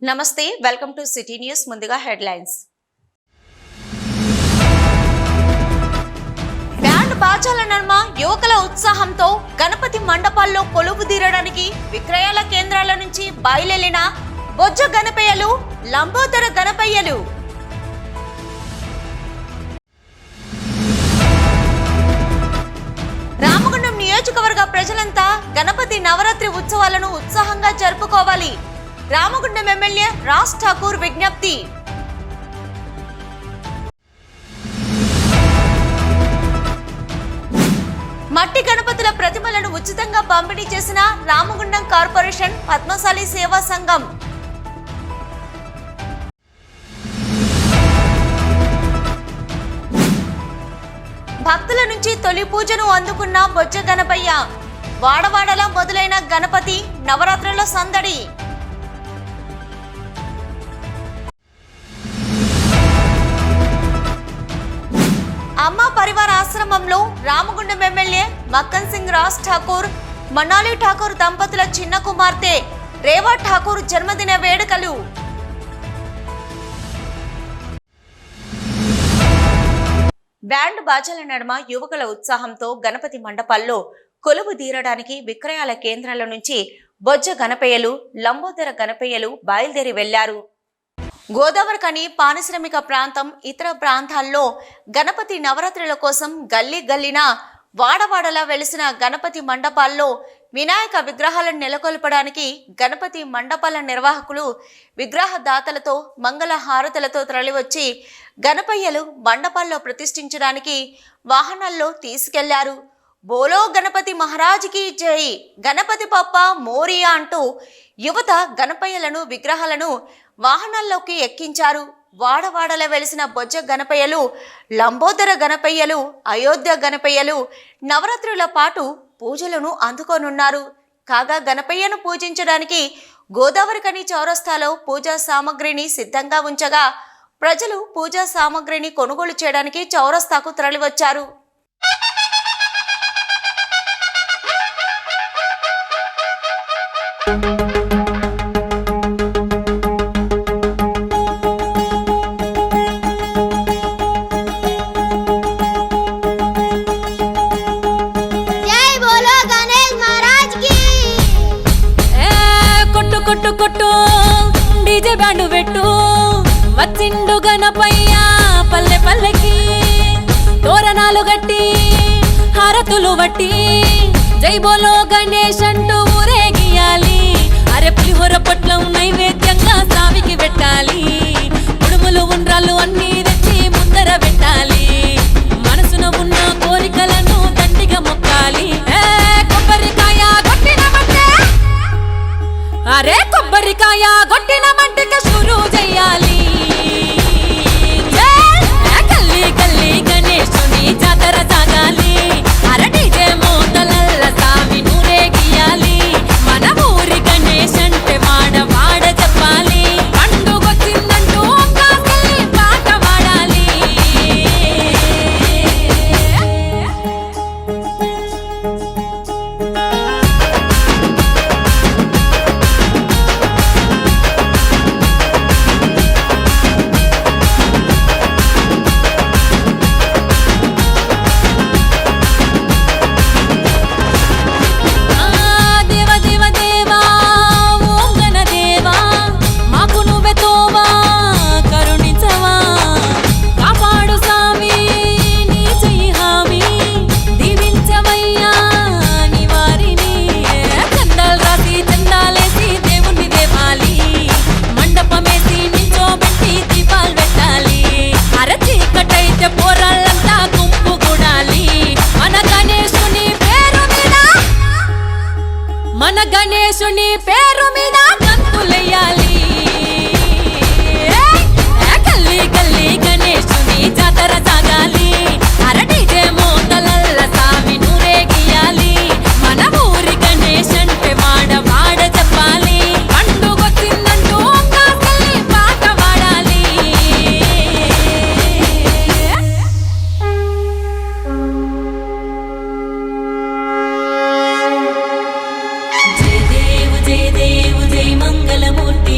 నమస్తే, welcome to city news. ముందుగా headlines. Band బాజాల నడుమ యువకుల ఉత్సాహంతో గణపతి మండపాల్లో కొలువు తీరడానికి విక్రయాల కేంద్రాల నుంచి బయలుదేరిన బొజ్జ గణపయ్యలు, లంబోదర గణపయ్యలు. రామగుండం నియోజకవర్గ ప్రజలంతా గణపతి నవరాత్రి ఉత్సవాలను ఉత్సాహంగా జరుపుకోవాలి. రామగుండం ఎమ్మెల్యే రాజ్ ఠాకూర్ విజ్ఞప్తి. మట్టి గణపతుల ప్రతిమలను ఉచితంగా పంపిణీ చేసిన రామగుండం కార్పొరేషన్ పద్మశాలి సేవా సంఘం. భక్తుల నుంచి తొలి పూజను అందుకున్న బొజ్జ గణపయ్య. వాడవాడలా మొదలైన గణపతి నవరాత్రుల సందడి. అమ్మ పరివార ఆశ్రమంలో రామగుండం ఎమ్మెల్యే మక్కన్ సింగ్ రాజ్ ఠాకూర్, మనాలి ఠాకూర్ దంపతుల చిన్న కుమార్తె రేవా ఠాకూర్ జన్మదిన వేడుకలు. బ్యాండ్ బాజాల నడుమ యువకుల ఉత్సాహంతో గణపతి మండపాల్లో కొలువు తీరడానికి విక్రయాల కేంద్రాల నుంచి బొజ్జ గణపయ్యలు, లంబోదర గణపయ్యలు బయలుదేరి వెళ్లారు. గోదావరి కని పారిశ్రామిక ప్రాంతం, ఇతర ప్రాంతాల్లో గణపతి నవరాత్రుల కోసం గల్లీ గల్లీన వాడవాడలా వెలిసిన గణపతి మండపాల్లో వినాయక విగ్రహాలను నెలకొల్పడానికి గణపతి మండపాల నిర్వాహకులు విగ్రహదాతలతో మంగళ హారతులతో తరలివచ్చి గణపయ్యలు మండపాల్లో ప్రతిష్ఠించడానికి వాహనాల్లో తీసుకెళ్లారు. బోలో గణపతి మహారాజ్కి జై, గణపతి పప్ప మోరియా అంటూ యువత గణపయ్యలను, విగ్రహాలను వాహనాల్లోకి ఎక్కించారు. వాడవాడల వెలిసిన బొజ్జ గణపయ్యలు, లంబోదర గణపయ్యలు, అయోధ్య గణపయ్యలు నవరాత్రుల పాటు పూజలను అందుకోనున్నారు. కాగా గణపయ్యను పూజించడానికి గోదావరి కని చౌరస్తాలో పూజా సామగ్రిని సిద్ధంగా ఉంచగా ప్రజలు పూజా సామగ్రిని కొనుగోలు చేయడానికి చౌరస్తాకు తరలివచ్చారు. కొట్టు డీజే బ్యాండ్ పెట్టు, వచ్చిండు గణపయ్య పల్లె పల్లెకి. తోరణాలు గట్టి హారతులు వట్టి జై బోలో గణేష్ అంటూ ఊరేగియాలి. అరే పులిహోర పొట్లం నైవేద్యంగా సామికి పెట్టాలి. ఉడుములు ఉండ్రాలు అన్నీ తెచ్చి ముందర పెట్టాలి. మనసున ఉన్న కోరికలను దండిగా మొక్కాలి. కొబ్బరికాయ కొట్టినమంటే, అరే కొబ్బరికాయ కొట్టిన మంటకి షురూ చెయ్యాలి. గల్లీ గల్లీ గణేశుని జాతర సాగాలి. అరే డీజే మోతలల్ల సామి నూరేగియాలి. మన ఊరి గణేష్ అంటే వాడ వాడ చెప్పాలి. పండుగొచ్చిందంటూ ఒక్కసారి పాట పాడాలి. మన గణేశుని పేరు మీద గంతులెయ్యాలి. గల్లీ గల్లీ గణేశుని జాతర సాగాలి. అర డీజే మోతలల్ల సామి నూరేగియాలి. మన ఊరి గణేష్ అంటే వాడ వాడ చెప్పాలి. పండుగొచ్చిందంటూ ఒక్కసారి పాట పాడాలి. జయ దేవు జయ మంగళమూర్తి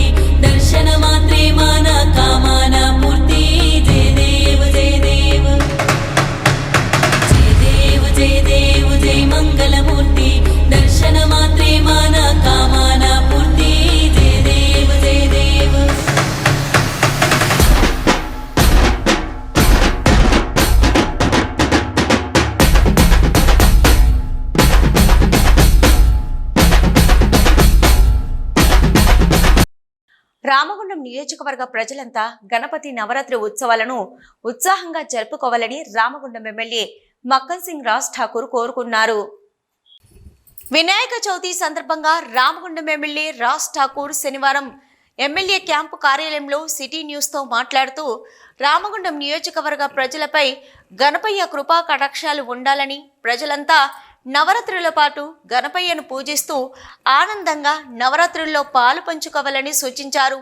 రామగుండం నియోజకవర్గ ప్రజలంతా గణపతి నవరాత్రి ఉత్సవాలను ఉత్సాహంగా జరుపుకోవాలని రామగుండం ఎమ్మెల్యే మక్కన్ సింగ్ రాజ్ ఠాకూర్ కోరుకున్నారు. వినాయక చవితి సందర్భంగా రామగుండం ఎమ్మెల్యే రాజ్ ఠాకూర్ శనివారం ఎమ్మెల్యే క్యాంపు కార్యాలయంలో సిటీ న్యూస్తో మాట్లాడుతూ రామగుండం నియోజకవర్గ ప్రజలపై గణపయ్య కృపా కటాక్షాలు ఉండాలని, ప్రజలంతా నవరాత్రుల పాటు గణపయ్యను పూజిస్తూ ఆనందంగా నవరాత్రుల్లో పాలు పంచుకోవాలని సూచించారు.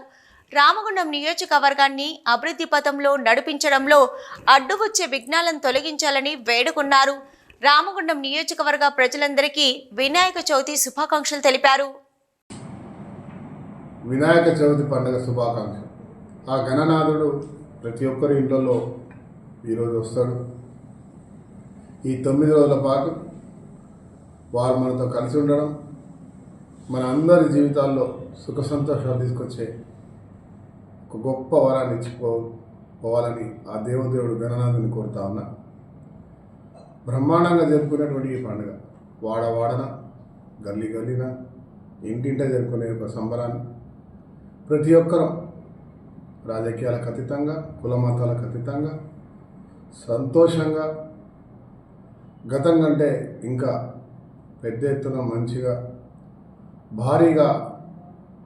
రామగుండం నియోజకవర్గాన్ని అభివృద్ధి పథంలో నడిపించడంలో అడ్డు వచ్చే విఘ్నాలను తొలగించాలని వేడుకున్నారు. రామగుండం నియోజకవర్గ ప్రజలందరికీ వినాయక చవితి శుభాకాంక్షలు తెలిపారు. వినాయక చవితి పండుగ శుభాకాంక్షలు. ఆ గణనాథుడు ప్రతి ఒక్కరి ఇంట్లో ఈరోజు వస్తాడు. ఈ 9 రోజుల పాటు వారు మనతో కలిసి ఉండడం, మన అందరి జీవితాల్లో సుఖ సంతోషాలు తీసుకొచ్చే ఒక గొప్ప వరాన్ని ఇచ్చిపోవాలని ఆ దేవదేవుడు గణనాథుని కోరుతా ఉన్నా. బ్రహ్మాండంగా జరుపుకునేటువంటి ఈ పండుగ వాడవాడన, గల్లీ గల్లీన, ఇంటింట జరుపుకునే ఒక సంబరాన్ని ప్రతి ఒక్కరం రాజకీయాలకు అతీతంగా, కుల మతాలకు అతీతంగా సంతోషంగా, గతం కంటే ఇంకా పెద్ద ఎత్తున మంచిగా భారీగా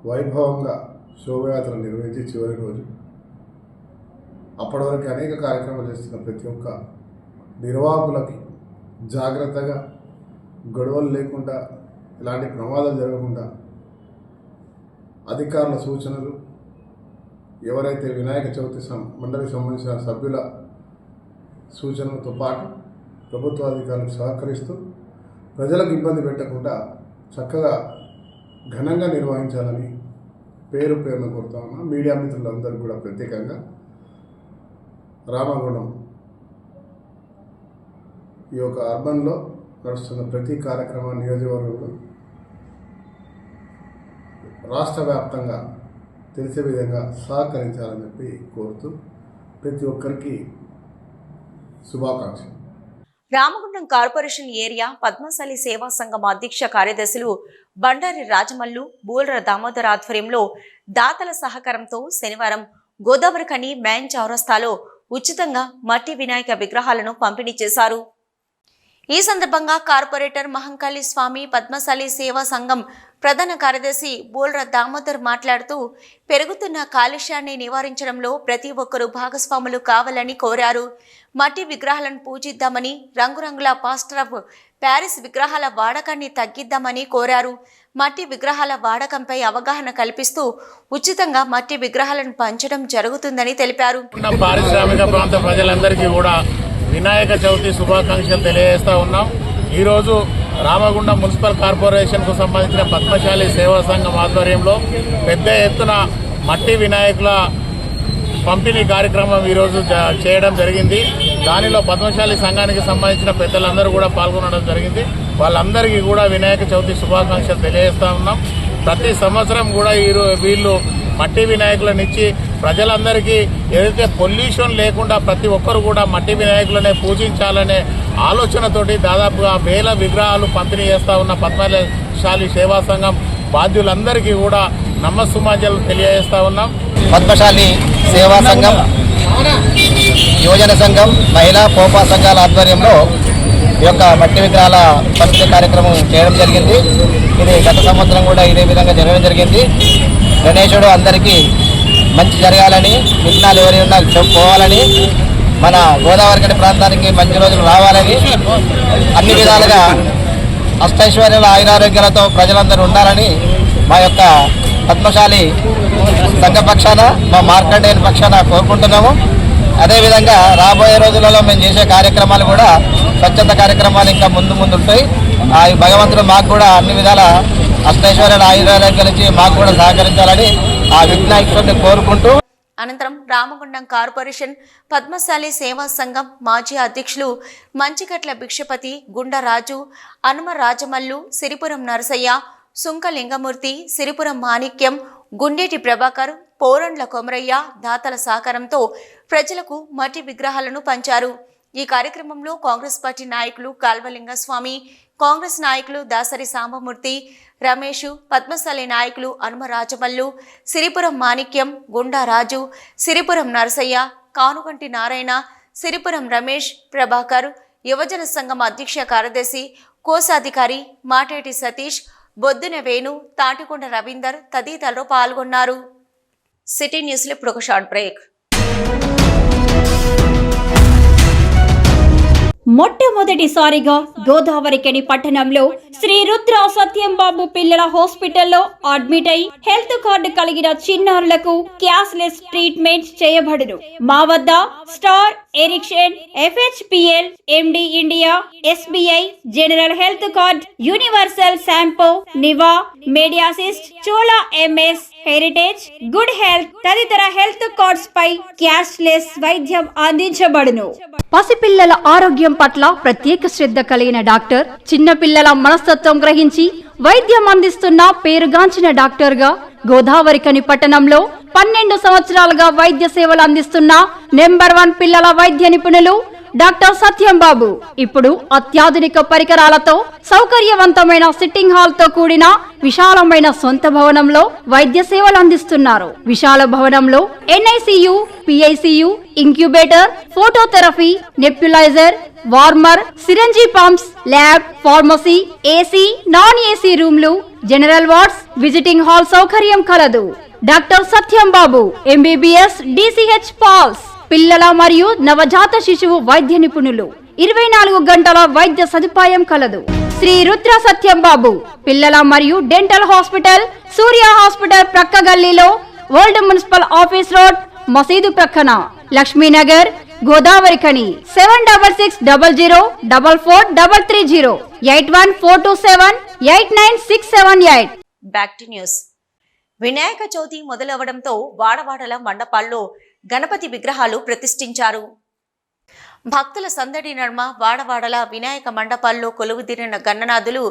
వైభవంగా శోభయాత్ర నిర్వహించి చివరి రోజు అప్పటి వరకు అనేక కార్యక్రమాలు చేస్తున్న ప్రతి ఒక్క నిర్వాహకులకి జాగ్రత్తగా, గొడవలు లేకుండా, ఇలాంటి ప్రమాదాలు జరగకుండా అధికారుల సూచనలు, ఎవరైతే వినాయక చవితి మండలికి సంబంధించిన సభ్యుల సూచనలతో పాటు ప్రభుత్వ అధికారులకు సహకరిస్తూ ప్రజలకు ఇబ్బంది పెట్టకుండా చక్కగా ఘనంగా నిర్వహించాలని పేరున కోరుతా ఉన్నా. మీడియా మిత్రులందరూ కూడా ప్రత్యేకంగా రామగుండం ఈ యొక్క అర్బన్లో నడుస్తున్న ప్రతి కార్యక్రమాన్ని నియోజకవర్గంలో రాష్ట్ర వ్యాప్తంగా తెలిసే విధంగా సహకరించాలని చెప్పి కోరుతూ ప్రతి ఒక్కరికి శుభాకాంక్షలు. రామగుండం కార్పొరేషన్ ఏరియా పద్మశాలి సేవా సంఘం అధ్యక్ష కార్యదర్శులు బండారి రాజమల్లు, బూల్ర దామోదర్ ఆధ్వర్యంలో దాతల సహకారంతో శనివారం గోదావరిఖని మ్యాన్ చౌరస్తాలో ఉచితంగా మట్టి వినాయక విగ్రహాలను పంపిణీ చేశారు. ఈ సందర్భంగా కార్పొరేటర్ మహంకాళి స్వామి పద్మశాలి సేవా సంఘం ప్రధాన కార్యదర్శి బూల్ర దామోదర్ మాట్లాడుతూ పెరుగుతున్న కాలుష్యాన్ని నివారించడంలో ప్రతి ఒక్కరూ భాగస్వాములు కావాలని కోరారు. మట్టి విగ్రహాలను పూజిద్దామని, రంగురంగుల ప్లాస్టర్ ఆఫ్ ప్యారిస్ విగ్రహాల వాడకాన్ని తగ్గిద్దామని కోరారు. మట్టి విగ్రహాల వాడకంపై అవగాహన కల్పిస్తూ ఉచితంగా మట్టి విగ్రహాలను పంచడం జరుగుతుందని తెలిపారు. పారిశ్రామిక ప్రాంత ప్రజలందరికీ కూడా వినాయక చవితి శుభాకాంక్షలు తెలియజేస్తా ఉన్నాం. ఈరోజు రామగుండం మున్సిపల్ కార్పొరేషన్కు సంబంధించిన పద్మశాలి సేవా సంఘం ఆధ్వర్యంలో పెద్ద ఎత్తున మట్టి వినాయకుల పంపిణీ కార్యక్రమం ఈరోజు చేయడం జరిగింది. దానిలో పద్మశాలి సంఘానికి సంబంధించిన పెద్దలందరూ కూడా పాల్గొనడం జరిగింది. వాళ్ళందరికీ కూడా వినాయక చవితి శుభాకాంక్షలు తెలియజేస్తా ఉన్నాం. ప్రతి సంవత్సరం కూడా వీళ్ళు మట్టి వినాయకులను ఇచ్చి ప్రజలందరికీ ఏదైతే పొల్యూషన్ లేకుండా ప్రతి ఒక్కరు కూడా మట్టి వినాయకులనే పూజించాలనే ఆలోచనతోటి దాదాపుగా 1000 విగ్రహాలు పంపిణీ చేస్తూ ఉన్న పద్మశాలి సేవా సంఘం బాధ్యులందరికీ కూడా నమస్సుమాంజలు తెలియజేస్తా ఉన్నాం. పద్మశాలి సేవా సంఘం, యువజన సంఘం, మహిళా పోపా సంఘాల ఆధ్వర్యంలో ఈ యొక్క మట్టి విగ్రహాల పంపిణీ కార్యక్రమం చేయడం జరిగింది. ఇది గత సంవత్సరం కూడా ఇదే విధంగా జరగడం జరిగింది. గణేశుడు అందరికీ మంచి జరగాలని, విఘ్నాలు ఎవరి ఉన్నా పోవాలని, మన గోదావరిఖని ప్రాంతానికి మంచి రోజులు రావాలని, అన్ని విధాలుగా అష్టైశ్వర్యాల ఆయురారోగ్యాలతో ప్రజలందరూ ఉండాలని మా యొక్క పద్మశాలి సంఘ పక్షాన, మా మార్కండేయుని పక్షాన కోరుకుంటున్నాము. అదేవిధంగా రాబోయే రోజులలో మేము చేసే కార్యక్రమాలు కూడా స్వచ్ఛత కార్యక్రమాలు ఇంకా ముందు ఉంటాయి. ఆ భగవంతుడు మాకు కూడా అన్ని విధాల అష్టైశ్వర్యాల ఆయురారోగ్యాలు ఇచ్చి మాకు కూడా సహకరించాలని ఆ విఘ్నాయకుడిని కోరుకుంటూ అనంతరం రామగుండం కార్పొరేషన్ పద్మశాలి సేవా సంఘం మాజీ అధ్యక్షులు మంచికట్ల భిక్షపతి, గుండరాజు, అనుమ రాజమల్లు, సిరిపురం నరసయ్య, సుంక లింగమూర్తి, సిరిపురం మాణిక్యం, గుండేటి ప్రభాకర్, పోరండ్ల కొమరయ్య దాతల సహకారంతో ప్రజలకు మట్టి విగ్రహాలను పంచారు. ఈ కార్యక్రమంలో కాంగ్రెస్ పార్టీ నాయకులు కాల్వలింగస్వామి, కాంగ్రెస్ నాయకులు దాసరి సాంబమూర్తి, రమేష్, పద్మశాలి నాయకులు హనుమ రాజమల్లు, సిరిపురం మాణిక్యం, గుండా రాజు, సిరిపురం నరసయ్య, కానుగంటి నారాయణ, సిరిపురం రమేష్, ప్రభాకర్, యువజన సంఘం అధ్యక్ష కార్యదర్శి, కోశాధికారి మాటేటి సతీష్, బొద్దున వేణు, తాటికొండ రవీందర్ తదితరులు పాల్గొన్నారు. సిటీ న్యూస్లో ఇప్పుడు ఒక షార్ట్ బ్రేక్. మొట్టమొదటిసారిగా గోదావరికని పట్టణంలో శ్రీ రుద్ర సత్యంబాబు పిల్లల హాస్పిటల్లో అడ్మిట్ అయి హెల్త్ కార్డు కలిగిన చిన్నారులకు క్యాష్లెస్ ట్రీట్మెంట్ చేయబడును. మా వద్ద Star, Ericson, FHPL, MD India, SBI, general health card, Universal Sompo, Niva, Mediassist, Chola MS, Heritage, good health తదితర హెల్త్ కార్డ్స్ పై క్యాష్లెస్ వైద్యం అందించబడును. పసిపిల్లల ఆరోగ్యం పట్ల ప్రత్యేక శ్రద్ధ కలిగిన డాక్టర్, చిన్నపిల్లల మనస్తత్వం గ్రహించి వైద్యం అందిస్తున్న పేరుగాంచిన డాక్టర్ గా గోదావరికని పట్టణంలో 12 సంవత్సరాలుగా వైద్య సేవలు అందిస్తున్న నెంబర్ 1 పిల్లల వైద్య నిపుణులు డాక్టర్ సత్యంబాబు ఇప్పుడు అత్యాధునిక పరికరాలతో సౌకర్యవంతమైన సిట్టింగ్ హాల్ తో కూడిన విశాలమైన సొంత భవనంలో వైద్య సేవలు అందిస్తున్నారు. విశాల భవనంలో NICU, PICU, incubator, phototherapy, nebuliser, warmer, syringe pumps, lab, pharmacy, AC, non AC రూమ్లు, జనరల్ వార్డ్స్, విజిటింగ్ హాల్ సౌకర్యం కలదు. Doctor Satyambabu MBBS, DCH PALS, పిల్లల మరియు నవజాత శిశువు వైద్య నిపుణులు, 24 గంటల వైద్య సదుపాయం కలదు. శ్రీ రుద్ర సత్యంబాబు పిల్లల మరియు డెంటల్ హాస్పిటల్, సూర్య హాస్పిటల్ ప్రక్క గల్లీలో, ఓల్డ్ మున్సిపల్ ఆఫీస్ రోడ్, మసీదు ప్రక్కన, Lakshminagar, Godavarikhani. 7600044330 8142789678. Back to news. Vinayaka Chavithi మొదలవడంతో వాడవాడల మండపాల్లో గణపతి విగ్రహాలు ప్రతిష్ఠించారు. భక్తుల సందడి నడుమ వాడవాడల వినాయక మండపాల్లో కొలువుదీరిన గణనాథులు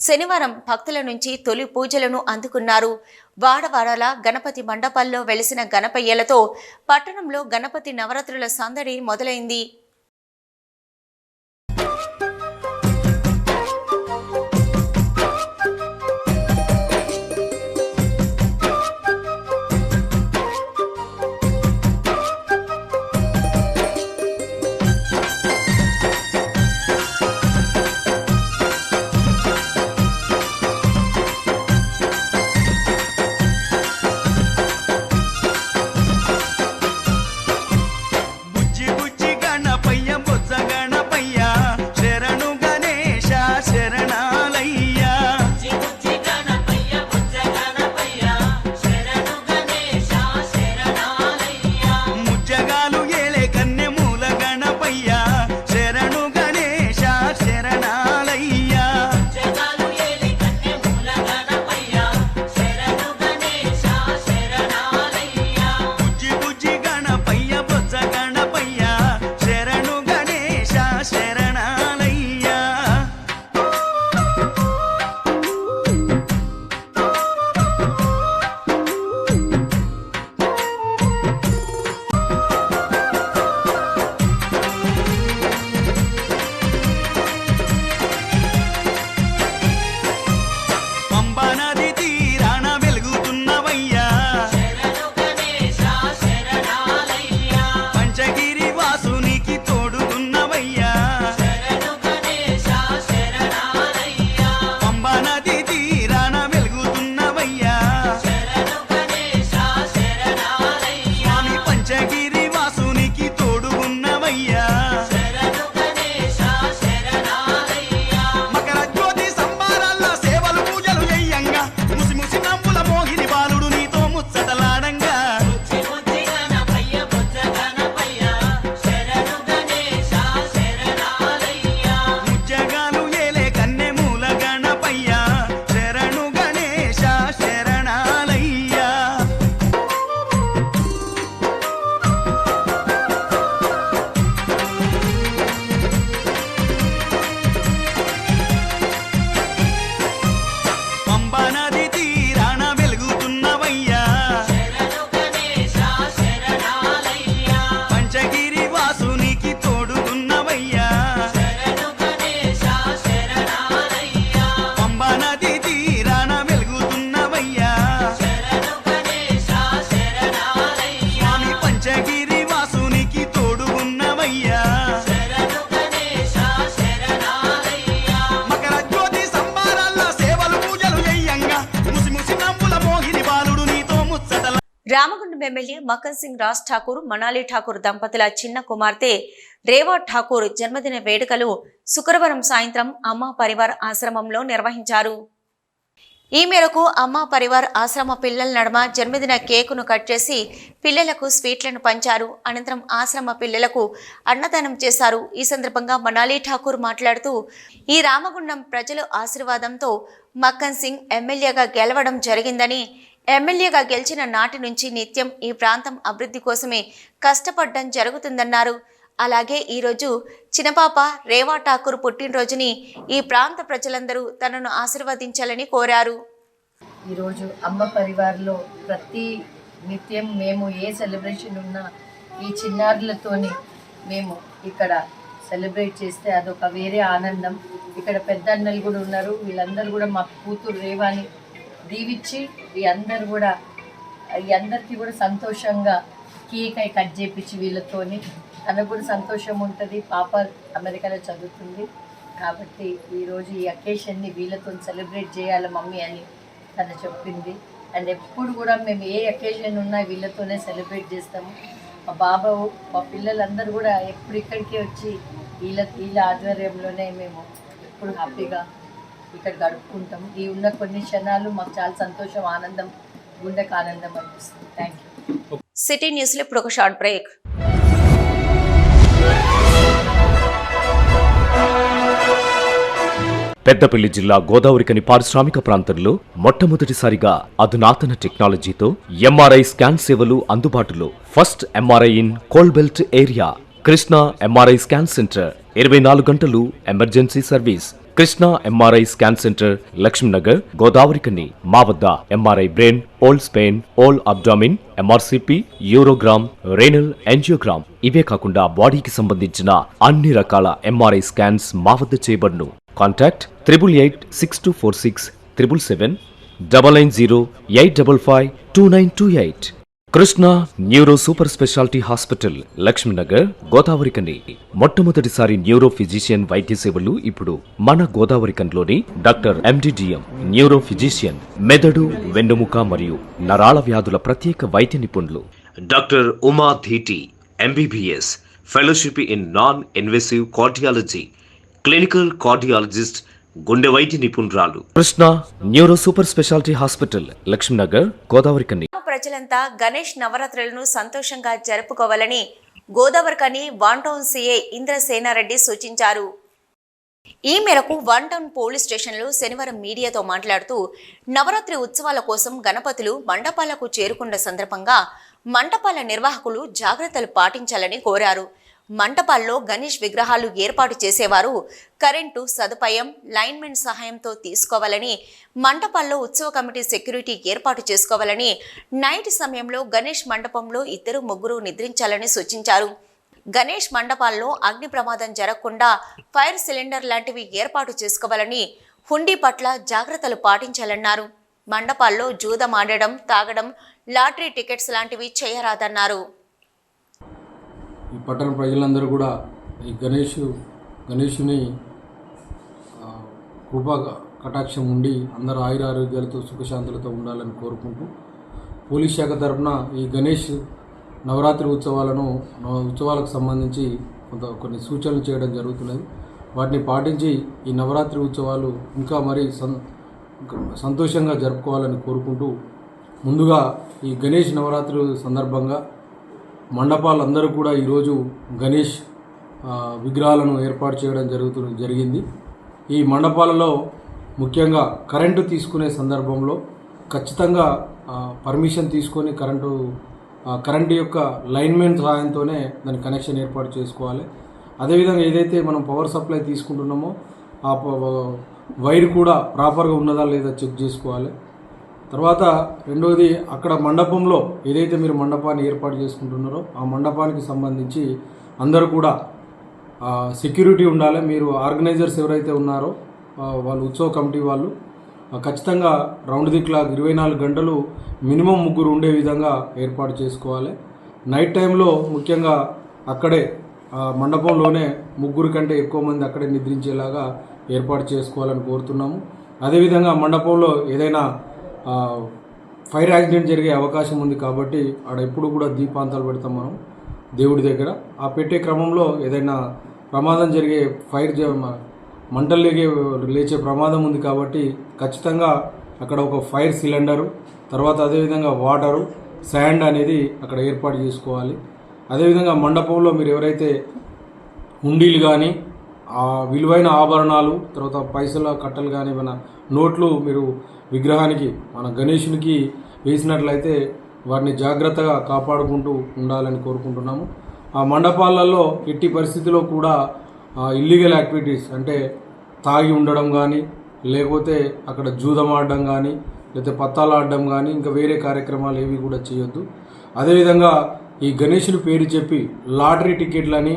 శనివారం భక్తుల నుంచి తొలి పూజలను అందుకున్నారు. వాడవాడల గణపతి మండపాల్లో వెలిసిన గణపయ్యలతో పట్టణంలో గణపతి నవరాత్రుల సందడి మొదలైంది. బుజ్జి బుజ్జి గణప రామగుండం ఎమ్మెల్యే మక్కన్ సింగ్ రాజ్ ఠాకూర్, మనాలి ఠాకూర్ దంపతుల చిన్న కుమార్తె రేవా ఠాకూర్ జన్మదిన వేడుకలు శుక్రవారం సాయంత్రం అమ్మా పరివార్ ఆశ్రమంలో నిర్వహించారు. ఈ మేరకు అమ్మా పరివార్ ఆశ్రమ పిల్లల నడుమ జన్మదిన కేకును కట్ చేసి పిల్లలకు స్వీట్లను పంచారు. అనంతరం ఆశ్రమ పిల్లలకు అన్నదానం చేశారు. ఈ సందర్భంగా మనాలి ఠాకూర్ మాట్లాడుతూ, ఈ రామగుండం ప్రజల ఆశీర్వాదంతో మక్కన్ సింగ్ ఎమ్మెల్యేగా గెలవడం జరిగిందని, ఎమ్మెల్యేగా గెలిచిన నాటి నుంచి నిత్యం ఈ ప్రాంతం అభివృద్ధి కోసమే కష్టపడడం జరుగుతుందన్నారు. అలాగే ఈరోజు చిన్నపాప రేవా ఠాకూర్ పుట్టినరోజుని ఈ ప్రాంత ప్రజలందరూ తనను ఆశీర్వదించాలని కోరారు. ఈరోజు అమ్మ పరివార్లో ప్రతి నిత్యం మేము ఏ సెలబ్రేషన్ ఉన్నా ఈ చిన్నారులతోని మేము ఇక్కడ సెలబ్రేట్ చేస్తే అదొక వేరే ఆనందం. ఇక్కడ పెద్ద అన్నలు కూడా ఉన్నారు, వీళ్ళందరూ కూడా మా కూతురు రేవాని దీవించి ఈ అందరికీ కూడా సంతోషంగా కేక్ కట్ చేయించి వీళ్ళతోని తనకు కూడా సంతోషం ఉంటుంది. పాప అమెరికాలో చదువుతుంది కాబట్టి ఈరోజు ఈ అకేషన్ని వీళ్ళతో సెలబ్రేట్ చేయాలి మమ్మీ అని తను చెప్పింది. అండ్ ఎప్పుడు కూడా మేము ఏ అకేషన్ ఉన్నా వీళ్ళతోనే సెలబ్రేట్ చేస్తాము. మా బాబు మా పిల్లలందరూ కూడా ఎప్పుడు ఇక్కడికి వచ్చి వీళ్ళ ఆధ్వర్యంలోనే మేము ఎప్పుడు హ్యాపీగా ఇక్కడ గడుపుకుంటాము. ఈ ఉన్న కొన్ని క్షణాలు మాకు చాలా సంతోషం, ఆనందం, గుండెకు ఆనందం అనిపిస్తుంది. Thank you. సిటీ న్యూస్లో ఇప్పుడు ఒక షార్ట్ బ్రేక్. పెద్దపల్లి జిల్లా గోదావరికని పారిశ్రామిక ప్రాంతంలో మొట్టమొదటిసారిగా అధునాతన టెక్నాలజీతో ఎంఆర్ఐ స్కాన్ సేవలు అందుబాటులో. First MRI in coal belt area. Krishna MRI scan centre 24 గంటలు emergency service. Krishna MRI scan centre, Lakshminagar, Godavarikhani. మా వద్ద MRI brain, whole spine, whole abdomen, MRCP, urogram, renal angiogram, ఇవే కాకుండా బాడీకి సంబంధించిన అన్ని రకాల ఎంఆర్ఐ స్కాన్స్ మా వద్ద చేయబడును. Contact 888646 777 990-855-2928. Krishna neuro super speciality hospital, Lakshminagar, Godavarikhani. మొట్టమొదటిసారి న్యూరో ఫిజిషియన్ వైద్య సేవలు ఇప్పుడు మన గోదావరికన్లోని డాక్టర్ ఎండిడిఎం న్యూరో ఫిజిషియన్, మెదడు, వెన్నుముక మరియు నరాల వ్యాధుల ప్రత్యేక వైద్య నిపుణులు. Doctor Uma Dheeti MBBS, fellowship in non invasive cardiology, clinical cardiologist, గుండె వైద్య నిపుణురాలు. Krishna neuro super speciality hospital, Lakshminagar, Godavarikhani. ప్రజలంతా గణేష్ నవరాత్రులను సంతోషంగా జరుపుకోవాలని Godavarikhani one town CI Indrasena Reddy సూచించారు. ఈ మేరకు వన్ టౌన్ పోలీస్ స్టేషన్లో శనివారం మీడియాతో మాట్లాడుతూ, నవరాత్రి ఉత్సవాల కోసం గణపతులు మండపాలకు చేరుకున్న సందర్భంగా మంటపాల నిర్వాహకులు జాగ్రత్తలు పాటించాలని కోరారు. మంటపాల్లో గణేష్ విగ్రహాలు ఏర్పాటు చేసేవారు కరెంటు సదుపాయం లైన్మెన్ సహాయంతో తీసుకోవాలని, మంటపాల్లో ఉత్సవ కమిటీ సెక్యూరిటీ ఏర్పాటు చేసుకోవాలని, నైట్ సమయంలో గణేష్ మండపంలో 2-3 నిద్రించాలని సూచించారు. గణేష్ మండపాల్లో అగ్ని ప్రమాదం జరగకుండా ఫైర్ సిలిండర్ లాంటివి ఏర్పాటు చేసుకోవాలని, హుండీ పట్ల జాగ్రత్తలు పాటించాలన్నారు. మండపాల్లో జూదం ఆడడం, తాగడం, లాటరీ టికెట్స్ లాంటివి చేయరాదన్నారు. ఈ పట్టణ ప్రజలందరూ కూడా ఈ గణేషుని కృపా కటాక్షం ఉండి అందరూ ఆయురారోగ్యాలతో సుఖశాంతులతో ఉండాలని కోరుకుంటూ, పోలీస్ శాఖ తరఫున ఈ గణేష్ నవరాత్రి ఉత్సవాలకు సంబంధించి కొన్ని సూచనలు చేయడం జరుగుతున్నది. వాటిని పాటించి ఈ నవరాత్రి ఉత్సవాలు ఇంకా మరీ సంతోషంగా జరుపుకోవాలని కోరుకుంటూ, ముందుగా ఈ గణేష్ నవరాత్రి సందర్భంగా మండపాలందరూ కూడా ఈరోజు గణేష్ విగ్రహాలను ఏర్పాటు చేయడం జరిగింది. ఈ మండపాలలో ముఖ్యంగా కరెంటు తీసుకునే సందర్భంలో ఖచ్చితంగా పర్మిషన్ తీసుకొని కరెంటు యొక్క లైన్మెన్ సహాయంతోనే దాని కనెక్షన్ ఏర్పాటు చేసుకోవాలి. అదేవిధంగా ఏదైతే మనం పవర్ సప్లై తీసుకుంటున్నామో ఆ వైర్ కూడా ప్రాపర్గా ఉన్నదా లేదా చెక్ చేసుకోవాలి. తర్వాత రెండవది, అక్కడ మండపంలో ఏదైతే మీరు మండపాన్ని ఏర్పాటు చేసుకుంటున్నారో ఆ మండపానికి సంబంధించి అందరూ కూడా సెక్యూరిటీ ఉండాలి. మీరు ఆర్గనైజర్స్ ఎవరైతే ఉన్నారో వాళ్ళు ఉత్సవ కమిటీ వాళ్ళు ఖచ్చితంగా రౌండ్ ది క్లాక్ 24 గంటలు మినిమం 3 ఉండే విధంగా ఏర్పాటు చేసుకోవాలి. నైట్ టైంలో ముఖ్యంగా అక్కడే మండపంలోనే 3 కంటే ఎక్కువ మంది అక్కడే నిద్రించేలాగా ఏర్పాటు చేసుకోవాలని కోరుతున్నాము. అదేవిధంగా మండపంలో ఏదైనా ఫైర్ యాక్సిడెంట్ జరిగే అవకాశం ఉంది కాబట్టి ఆడ ఎప్పుడు కూడా దీపాంతాలు పెడతాం మనం దేవుడి దగ్గర. ఆ పెట్టే క్రమంలో ఏదైనా ప్రమాదం జరిగే మంటలు లేచే ప్రమాదం ఉంది కాబట్టి ఖచ్చితంగా అక్కడ ఒక ఫైర్ సిలిండరు, తర్వాత అదేవిధంగా వాటరు, శాండ్ అనేది అక్కడ ఏర్పాటు చేసుకోవాలి. అదేవిధంగా మండపంలో మీరు ఎవరైతే హుండీలు కానీ విలువైన ఆభరణాలు, తర్వాత పైసల కట్టలు కానీ మన నోట్లు మీరు విగ్రహానికి మన గణేశునికి వేసినట్లయితే వారిని జాగ్రత్తగా కాపాడుకుంటూ ఉండాలని కోరుకుంటున్నాము. ఆ మండపాలలో ఎట్టి పరిస్థితిలో కూడా ఇల్లీగల్ యాక్టివిటీస్ అంటే తాగి ఉండడం కానీ, లేకపోతే అక్కడ జూదం ఆడడం కానీ, లేకపోతే పత్తాలు ఆడడం కానీ, ఇంకా వేరే కార్యక్రమాలు ఏవి కూడా చేయొద్దు. అదేవిధంగా ఈ గణేశుని పేరు చెప్పి లాటరీ టికెట్లని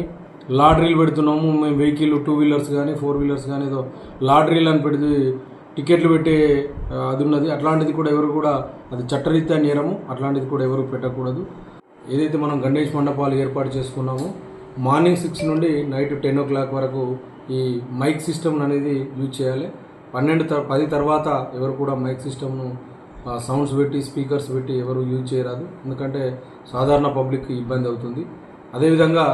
లాటరీలు పెడుతున్నాము మేము, వెహికల్ 2 వీలర్స్ కానీ 4 వీలర్స్ కానీ ఏదో లాటరీలు అని పెడితే టికెట్లు పెట్టే అది ఉన్నది. అట్లాంటిది కూడా ఎవరు కూడా అది చట్టరీత్యా నేరము, అట్లాంటిది కూడా ఎవరు పెట్టకూడదు. ఏదైతే మనం గణేష్ మండపాలు ఏర్పాటు చేసుకున్నామో మార్నింగ్ 6 నుండి నైట్ 10 o'clock వరకు ఈ మైక్ సిస్టమ్ అనేది యూజ్ చేయాలి. 10 తర్వాత ఎవరు కూడా మైక్ సిస్టమ్ను సౌండ్స్ పెట్టి స్పీకర్స్ పెట్టి ఎవరు యూజ్ చేయరాదు, ఎందుకంటే సాధారణ పబ్లిక్ ఇబ్బంది అవుతుంది. అదేవిధంగా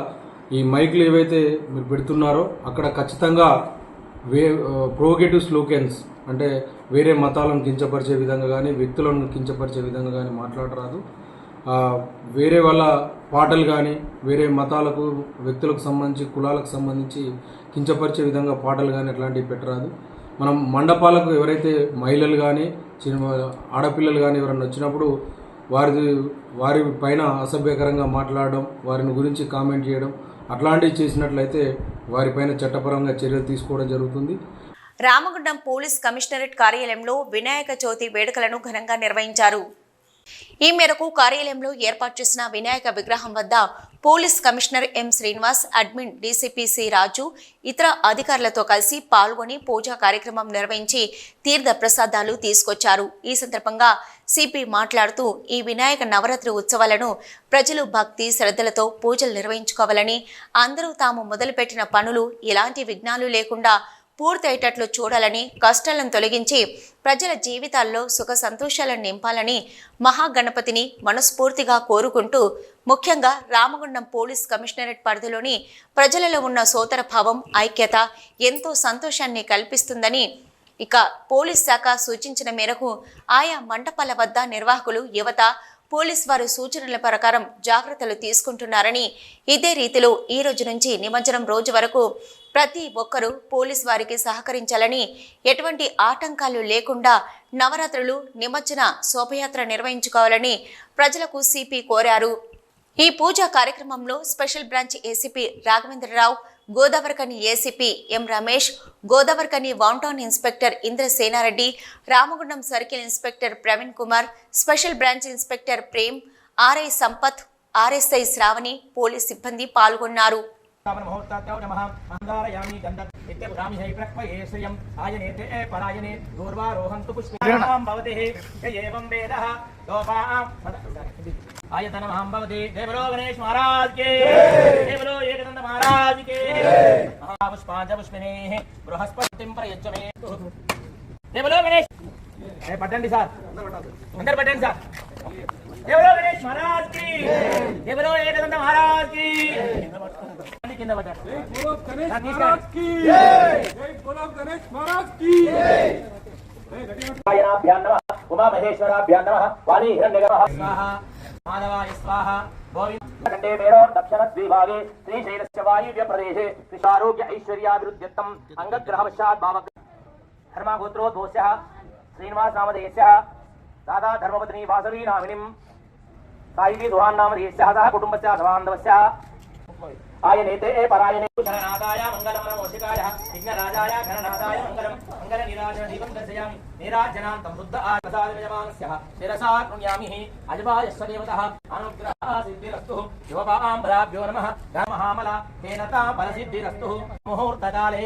ఈ మైక్లు ఏవైతే మీరు పెడుతున్నారో అక్కడ ఖచ్చితంగా ప్రోగేటివ్ స్లోకెన్స్ అంటే వేరే మతాలను కించపరిచే విధంగా కానీ, వ్యక్తులను కించపరిచే విధంగా కానీ మాట్లాడరాదు. వేరే వాళ్ళ పాటలు కానీ, వేరే మతాలకు వ్యక్తులకు సంబంధించి కులాలకు సంబంధించి కించపరిచే విధంగా పాటలు కానీ అట్లాంటివి పెట్టరాదు. మనం మండపాలకు ఎవరైతే మహిళలు కానీ ఆడపిల్లలు కానీ ఎవరైనా వచ్చినప్పుడు వారి పైన అసభ్యకరంగా మాట్లాడడం, వారిని గురించి కామెంట్ చేయడం అట్లాంటివి చేసినట్లయితే వారిపైన చట్టపరంగా చర్యలు తీసుకోవడం జరుగుతుంది. రామగుండం పోలీస్ కమిషనరేట్ కార్యాలయంలో వినాయక చవితి వేడుకలను ఘనంగా నిర్వహించారు. ఈ మేరకు కార్యాలయంలో ఏర్పాటు చేసిన వినాయక విగ్రహం వద్ద police commissioner M Srinivas, admin DCP C Raju ఇతర అధికారులతో కలిసి పాల్గొని పూజా కార్యక్రమం నిర్వహించి తీర్థ ప్రసాదాలు తీసుకొచ్చారు. ఈ సందర్భంగా సిపి మాట్లాడుతూ ఈ వినాయక నవరాత్రి ఉత్సవాలను ప్రజలు భక్తి శ్రద్ధలతో పూజలు నిర్వహించుకోవాలని, అందరూ తాము మొదలుపెట్టిన పనులు ఎలాంటి విఘ్నాలు లేకుండా పూర్తయ్యేటట్లు చూడాలని, కష్టాలను తొలగించి ప్రజల జీవితాల్లో సుఖ సంతోషాలను నింపాలని మహాగణపతిని మనస్ఫూర్తిగా కోరుకుంటూ, ముఖ్యంగా రామగుండం పోలీస్ కమిషనరేట్ పరిధిలోని ప్రజలలో ఉన్న సోదరభావం, ఐక్యత ఎంతో సంతోషాన్ని కల్పిస్తుందని, ఇక పోలీస్ శాఖ సూచించిన మేరకు ఆయా మండపాల వద్ద నిర్వాహకులు, యువత, పోలీస్ వారి సూచనల ప్రకారం జాగ్రత్తలు తీసుకుంటున్నారని, ఇదే రీతిలో ఈ రోజు నుంచి నిమజ్జనం రోజు వరకు ప్రతి ఒక్కరూ పోలీస్ వారికి సహకరించాలని, ఎటువంటి ఆటంకాలు లేకుండా నవరాత్రులు నిమజ్జన శోభయాత్ర నిర్వహించుకోవాలని ప్రజలకు సిపి కోరారు. ఈ పూజా కార్యక్రమంలో special branch ACP Raghavendra Rao, Godavarikhani ACP M Ramesh, Godavarikhani one town inspector Indrasena Reddy, Ramagundam circle inspector Praveen Kumar, special branch inspector Prem, RI Sampath, RSI Shravani, police సిబ్బంది పాల్గొన్నారు. आयतनमहं भवति जय बोलो गणेश महाराज के जय बोलो एकदंत महाराज के महापुष्पांजपुष्पिनेः बृहस्पतिं प्रयच्छमे जय बोलो गणेश पट्टंडी सार अंदर पट्टंडी सार जय बोलो गणेश महाराज की जय बोलो एकदंत महाराज की किंद पट्ट जय बोलो गणेश महाराज की जय बोलो गणेश महाराज की आयनाभ्यां नमः उमा महेश्वराभ्यां नमः वाणी हिरण्यगर्भः स्वाहा माधवाय स्वाहा गोविंदखंडे मेरो दक्षिणद्विभागे श्रीशैलस्य वायुव्य प्रदेशे कृषारोग्य ऐश्वर्याभिवृद्ध्यर्थम् अंगग्रहवशात् भावक धर्मगोत्रोद्भवस्यः श्रीनिवास नामधेयस्यः दादा धर्मपत्नी वासवी नामिनीं साहिबी दुहान नामधेयस्यः सह कुटुम्बस्य सबान्धवस्यः आयनेते परायणे घननादाय मंगलम नमोषिकाय विघ्नराजाय घननादाय मंगलम मंगलनिराजन दीपं दर्शयामि नीराजनान्तं बुद्ध आप्रसादयमानस्यः शिरसा कृण्यामि अजवायस्य देवतः अनुग्रहः सिद्धिरस्तु शिवपाम्बराभ्यो नमः धर्महामला तेनता फलसिद्धिरस्तु मुहूर्तकाले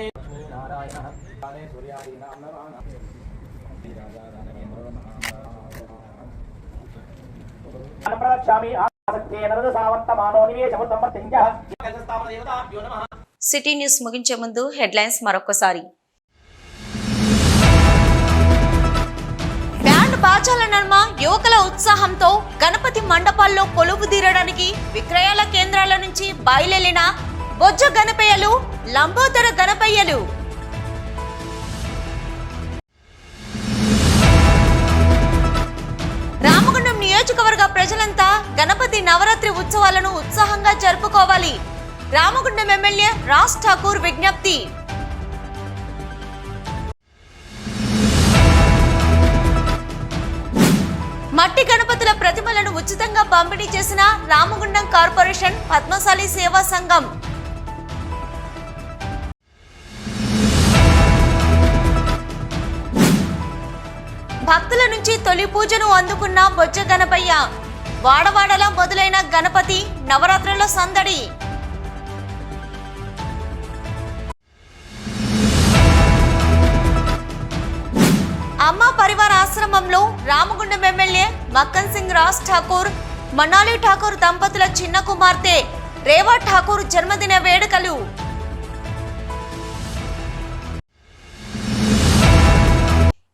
नारायणः काले सूर्यादीनां नमः अनप्रक्षामि సిటీ న్యూస్ ముగించే ముందు హెడ్లైన్స్ మరొకసారి. బ్యాండ్ బాచాల నడుమ యువకుల ఉత్సాహంతో గణపతి మండపాల్లో కొలువు తీరడానికి విక్రయాల కేంద్రాల నుంచి బయలుదేరిన బొజ్జ గణపయ్యలు, లంబోదర గణపయ్యలు. రామగుండం నియోజకవర్గ ప్రజలంతా గణపతి నవరాత్రి ఉత్సవాలను ఉత్సాహంగా జరుపుకోవాలి. రామగుండం ఎమ్మెల్యే రాజ్ ఠాకూర్ విజ్ఞప్తి. మట్టి గణపతుల ప్రతిమలను ఉచితంగా పంపిణీ చేసిన రామగుండం కార్పొరేషన్ పద్మశాలి సేవా సంఘం. భక్తుల నుంచి తొలి పూజను అందుకున్న బొజ్జ గణపయ్య. వాడవాడలా మొదలైన గణపతి నవరాత్రుల సందడి. అమ్మ పరివార ఆశ్రమంలో రామగుండం ఎమ్మెల్యే మక్కన్ సింగ్ రాజ్ ఠాకూర్, మనాలి ఠాకూర్ దంపతుల చిన్న కుమార్తె రేవా ఠాకూర్ జన్మదిన వేడుకలు.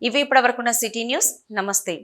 ఇవి ఇప్పటివరకున్న సిటీ న్యూస్. నమస్తే.